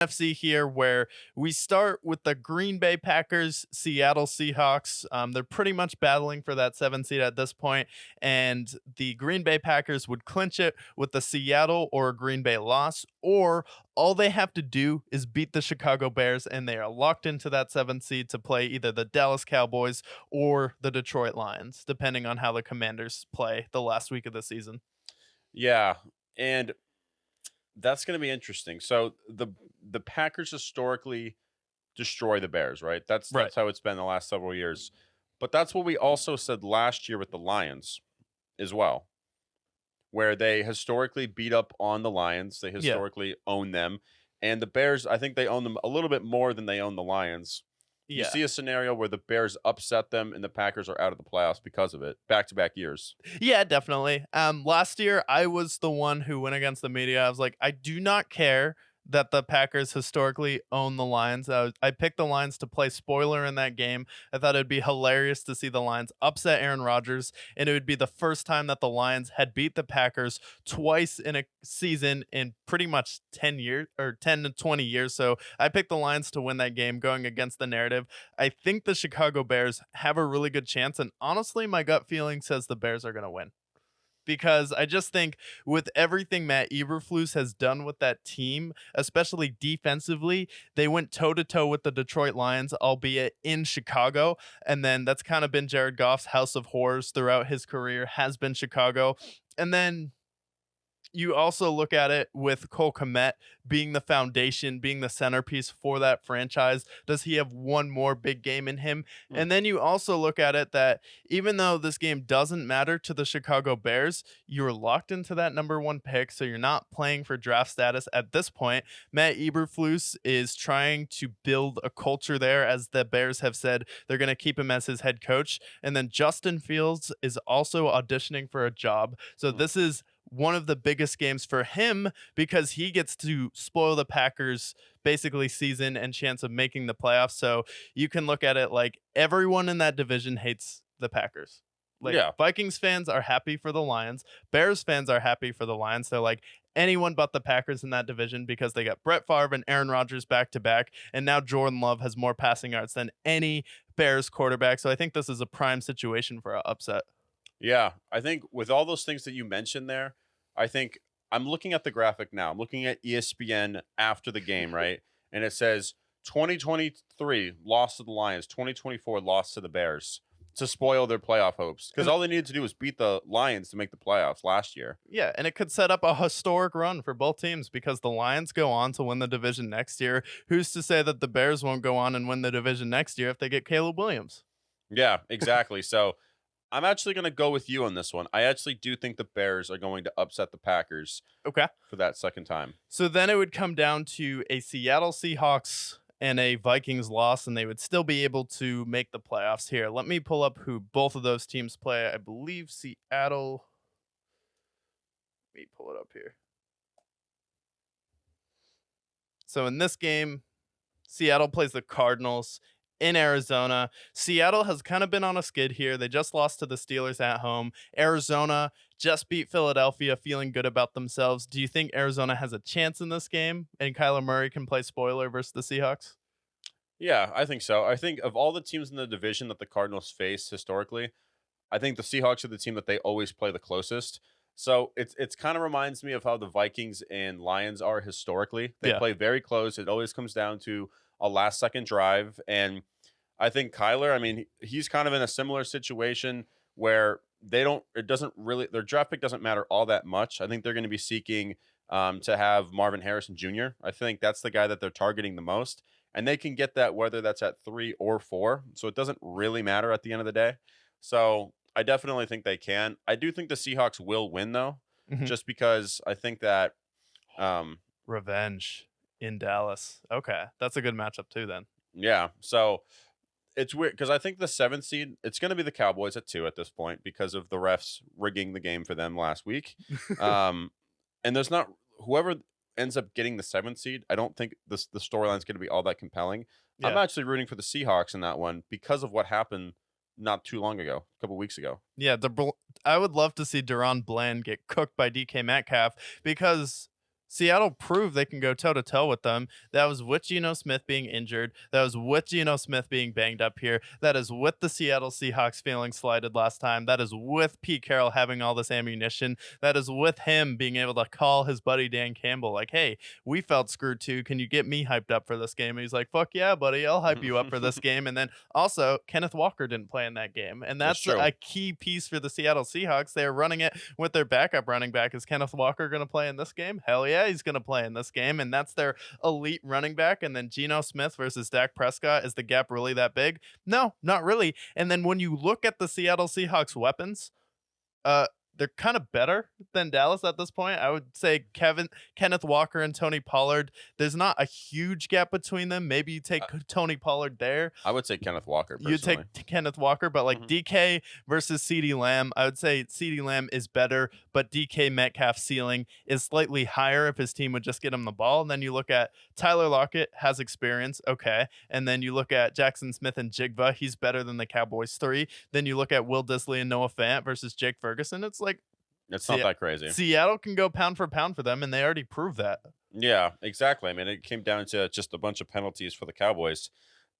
NFC here, where we start with the Green Bay Packers, Seattle Seahawks. They're pretty much battling for that 7 seed at this point, and the Green Bay Packers would clinch it with the Seattle or Green Bay loss, or all they have to do is beat the Chicago Bears, and they are locked into that 7 seed to play either the Dallas Cowboys or the Detroit Lions, depending on how the Commanders play the last week of the season. Yeah, and that's going to be interesting. So the Packers historically destroy the Bears, right? That's Right. that's how it's been the last several years. But that's what we also said last year with the Lions as well, where they historically beat up on the Lions. They Yeah. historically own them. And the Bears, I think they own them a little bit more than they own the Lions. You Yeah. see a scenario where the Bears upset them and the Packers are out of the playoffs because of it, back-to-back years. Yeah, definitely. Last year I was the one who went against the media. I was like, I do not care that the Packers historically own the Lions. I picked the Lions to play spoiler in that game. I thought it'd be hilarious to see the Lions upset Aaron Rodgers, and it would be the first time that the Lions had beat the Packers twice in a season in pretty much 10 years or 10 to 20 years. So I picked the Lions to win that game going against the narrative. I think the Chicago Bears have a really good chance, and honestly, my gut feeling says the Bears are going to win. Because I just think with everything Matt Eberflus has done with that team, especially defensively, they went toe to toe with the Detroit Lions, albeit in Chicago. And then that's kind of been Jared Goff's house of horrors throughout his career, has been Chicago. And then you also look at it with Cole Kmet being the foundation, being the centerpiece for that franchise. Does he have one more big game in him? Hmm. And then you also look at it that even though this game doesn't matter to the Chicago Bears, you're locked into that number one pick. So you're not playing for draft status at this point. Matt Eberflus is trying to build a culture there, as the Bears have said they're going to keep him as his head coach. And then Justin Fields is also auditioning for a job. So Hmm. this is one of the biggest games for him because he gets to spoil the Packers basically season and chance of making the playoffs. So you can look at it like everyone in that division hates the Packers. Like Yeah. Vikings fans are happy for the Lions, Bears fans are happy for the Lions. They're like anyone but the Packers in that division because they got Brett Favre and Aaron Rodgers back to back, and now Jordan Love has more passing yards than any Bears quarterback. So I think this is a prime situation for an upset. Yeah, I think with all those things that you mentioned there, I think I'm looking at the graphic now. I'm looking at ESPN after the game, right? And it says 2023 lost to the Lions, 2024 lost to the Bears to spoil their playoff hopes. Because all they needed to do was beat the Lions to make the playoffs last year. Yeah, and it could set up a historic run for both teams because the Lions go on to win the division next year. Who's to say that the Bears won't go on and win the division next year if they get Caleb Williams? Yeah, exactly. So I'm actually going to go with you on this one. I actually do think the Bears are going to upset the Packers Okay. for that second time. So then it would come down to a Seattle Seahawks and a Vikings loss, and they would still be able to make the playoffs here. Let me pull up who both of those teams play. I believe Seattle. Let me pull it up here. So in this game, Seattle plays the Cardinals in Arizona. Seattle has kind of been on a skid here. They just lost to the Steelers at home. Arizona just beat Philadelphia, feeling good about themselves. Do you think Arizona has a chance in this game and Kyler Murray can play spoiler versus the Seahawks? Yeah, I think so. I think of all the teams in the division that the Cardinals face historically, I think the Seahawks are the team that they always play the closest. So it's kind of reminds me of how the Vikings and Lions are historically. They Yeah. play very close. It always comes down to a last second drive. And I think Kyler, I mean, he's kind of in a similar situation where it doesn't really, their draft pick doesn't matter all that much. I think they're going to be seeking to have Marvin Harrison Jr. I think that's the guy that they're targeting the most. And they can get that whether that's at 3 or 4. So it doesn't really matter at the end of the day. So I definitely think they can. I do think the Seahawks will win though, Mhm. just because I think that um Revenge in Dallas. Okay. That's a good matchup too then. yeah, so it's weird because I think the 7th seed, it's going to be the Cowboys at 2 at this point because of the refs rigging the game for them last week. Um and there's not whoever ends up getting the 7th seed, I don't think the storyline's going to be all that compelling. I'm Yeah. actually rooting for the Seahawks in that one because of what happened not too long ago, a couple weeks ago. Yeah, I would love to see Deron Bland get cooked by DK Metcalf because Seattle proved they can go toe to toe with them. That was with Geno Smith being injured. That was with Geno Smith being banged up here. That is with the Seattle Seahawks feeling slighted last time. That is with Pete Carroll having all this ammunition. That is with him being able to call his buddy Dan Campbell, like, hey, we felt screwed too. Can you get me hyped up for this game? And he's like, fuck yeah, buddy. I'll hype you up for this game. And then also, Kenneth Walker didn't play in that game. And That's that's true. a key piece for the Seattle Seahawks. They're running it with their backup running back. Is Kenneth Walker going to play in this game? Hell yeah, he's going to play in this game. And that's their elite running back. And then Geno Smith versus Dak Prescott. Is the gap really that big? No, not really. And then when you look at the Seattle Seahawks weapons, uh, they're kind of better than Dallas at this point. I would say Kenneth Walker and Tony Pollard. There's not a huge gap between them. Maybe you take Tony Pollard there. I would say Kenneth Walker You personally. take Kenneth Walker, but like Mhm. DK versus CeeDee Lamb, I would say CeeDee Lamb is better, but DK Metcalf's ceiling is slightly higher if his team would just get him the ball. And then you look at Tyler Lockett has experience, okay. And then you look at Jackson Smith and Jigba, he's better than the Cowboys three. Then you look at Will Disley and Noah Fant versus Jake Ferguson. It's like It's not Se- that crazy. Seattle can go pound for pound for them, and they already proved that. Yeah, exactly. I mean, it came down to just a bunch of penalties for the Cowboys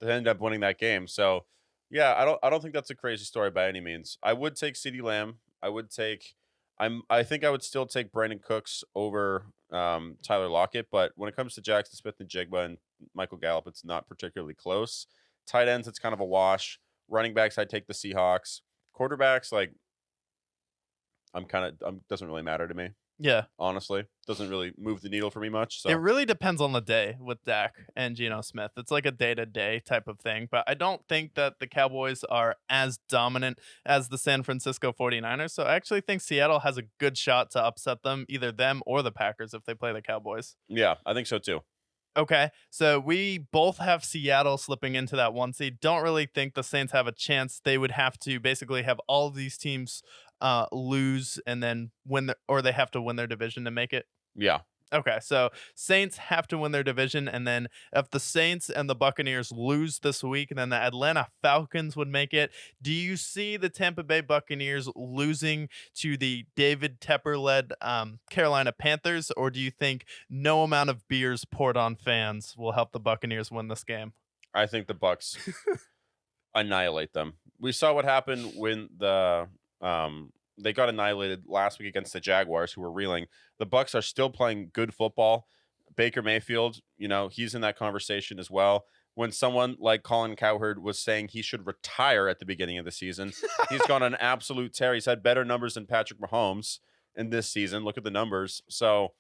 to end up winning that game. So, yeah, I don't think that's a crazy story by any means. I would take CeeDee Lamb. I think I would still take Brandon Cooks over Tyler Lockett, but when it comes to Jackson Smith and Jigba and Michael Gallup, it's not particularly close. Tight ends, it's kind of a wash. Running backs, I take the Seahawks. Quarterbacks, like doesn't really matter to me. Yeah. Honestly, doesn't really move the needle for me much. It So really depends on the day with Dak and Geno Smith. It's like a day-to-day type of thing, but I don't think that the Cowboys are as dominant as the San Francisco 49ers, so I actually think Seattle has a good shot to upset them, either them or the Packers if they play the Cowboys. yeah, I think so too. Okay, so we both have Seattle slipping into that one seed. Don't really think the Saints have a chance. They would have to basically have all of these teams lose and then or they have to win their division to make it. Yeah, Okay, so Saints have to win their division, and then if the Saints and the Buccaneers lose this week, then the Atlanta Falcons would make it. Do you see the Tampa Bay Buccaneers losing to the David Tepper-led Carolina Panthers, or do you think no amount of beers poured on fans will help the Buccaneers win this game? I think the Bucks annihilate them. We saw what happened when they got annihilated last week against the Jaguars, who were reeling. The Bucks are still playing good football. Baker Mayfield, he's in that conversation as well. When someone like Colin Cowherd was saying he should retire at the beginning of the season, he's gone on an absolute tear. He's had better numbers than Patrick Mahomes in this season. Look at the numbers. So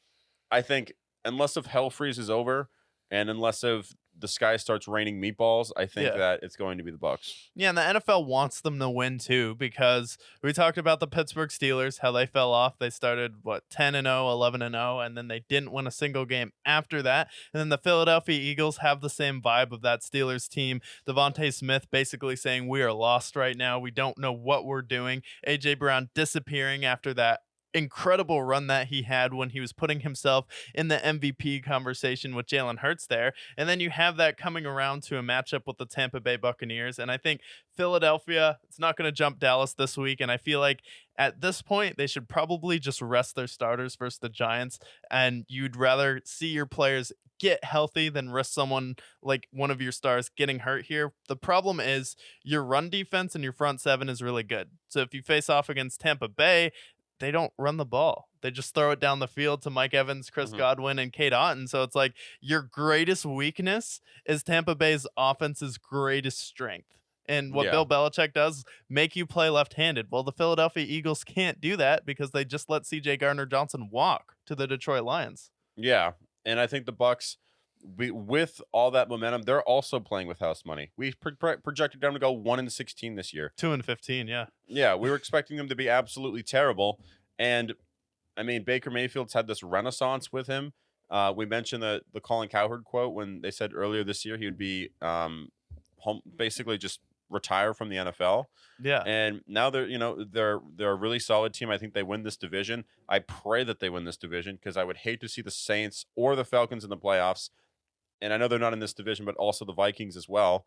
I think unless if hell freezes over and unless if the sky starts raining meatballs, I think Yeah. that it's going to be the Bucks. Yeah, and the NFL wants them to win too because we talked about the Pittsburgh Steelers, how they fell off. They started 10-0, 11-0, and then they didn't win a single game after that. And then the Philadelphia Eagles have the same vibe of that Steelers team. Devontae Smith basically saying we are lost right now. We don't know what we're doing. AJ Brown disappearing after that incredible run that he had when he was putting himself in the MVP conversation with Jalen Hurts there. And then you have that coming around to a matchup with the Tampa Bay Buccaneers. And I think Philadelphia, it's not going to jump Dallas this week. And I feel like at this point, they should probably just rest their starters versus the Giants. And you'd rather see your players get healthy than risk someone like one of your stars getting hurt here. The problem is your run defense and your front seven is really good. So if you face off against Tampa Bay, they don't run the ball. They just throw it down the field to Mike Evans, Chris Godwin, and Kate Otten. So it's like your greatest weakness is Tampa Bay's offense's greatest strength. And what Yeah. Bill Belichick does, make you play left-handed. Well, the Philadelphia Eagles can't do that because they just let C.J. Gardner-Johnson walk to the Detroit Lions. Yeah, and I think the Bucks, with all that momentum, they're also playing with house money. We projected them to go 1-16 this year. 2-15, yeah. Yeah, we were expecting them to be absolutely terrible, and I mean Baker Mayfield's had this renaissance with him. We mentioned the Colin Cowherd quote when they said earlier this year he would be home, basically just retire from the NFL. Yeah. And now they're a really solid team. I think they win this division. I pray that they win this division because I would hate to see the Saints or the Falcons in the playoffs. And I know they're not in this division, but also the Vikings as well.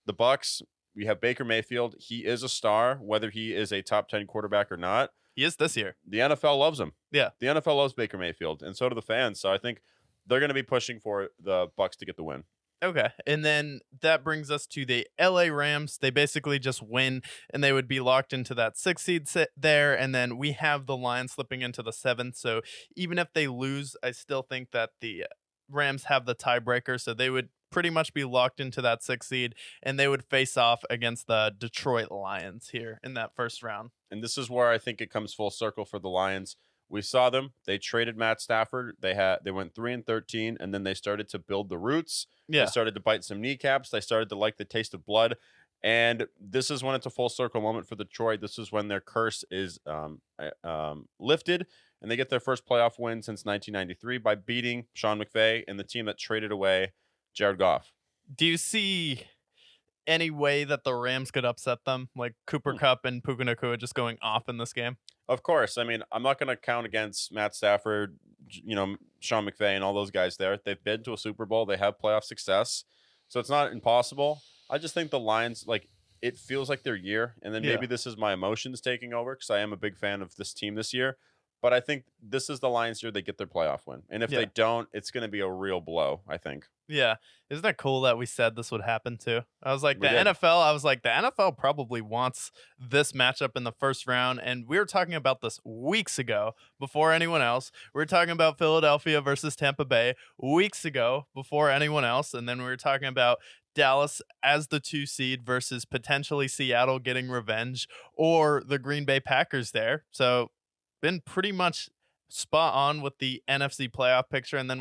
The Bucks, we have Baker Mayfield. He is a star, whether he is a top 10 quarterback or not. He is this year. The NFL loves him. Yeah. The NFL loves Baker Mayfield, and so do the fans. So I think they're going to be pushing for the Bucks to get the win. Okay. And then that brings us to the LA Rams. They basically just win and they would be locked into that 6 seed there. And then we have the Lions slipping into the 7th. So even if they lose, I still think that the Rams have the tiebreaker. So they would pretty much be locked into that 6 seed and they would face off against the Detroit Lions here in that first round. And this is where I think it comes full circle for the Lions. We saw them. They traded Matt Stafford. They went 3-13, and then they started to build the roots. They Yeah. started to bite some kneecaps. They started to like the taste of blood. And this is when it's a full circle moment for Detroit. This is when their curse is lifted, and they get their first playoff win since 1993 by beating Sean McVay and the team that traded away Jared Goff. Do you see any way that the Rams could upset them? Like Cooper Kupp and Puka Nacua just going off in this game? Of course. I mean, I'm not going to count against Matt Stafford, Sean McVay, and all those guys there. They've been to a Super Bowl. They have playoff success. So it's not impossible. I just think the Lions, like, it feels like their year. And then maybe this is my emotions taking over because I am a big fan of this team this year. But I think this is the Lions year they get their playoff win. And if they don't, it's going to be a real blow, I think. Yeah. Isn't that cool that we said this would happen too? I was like, We did. the NFL probably wants this matchup in the first round. And we were talking about this weeks ago before anyone else. We were talking about Philadelphia versus Tampa Bay weeks ago before anyone else. And then we were talking about Dallas as the 2 seed versus potentially Seattle getting revenge or the Green Bay Packers there. So been pretty much spot on with the NFC playoff picture. And then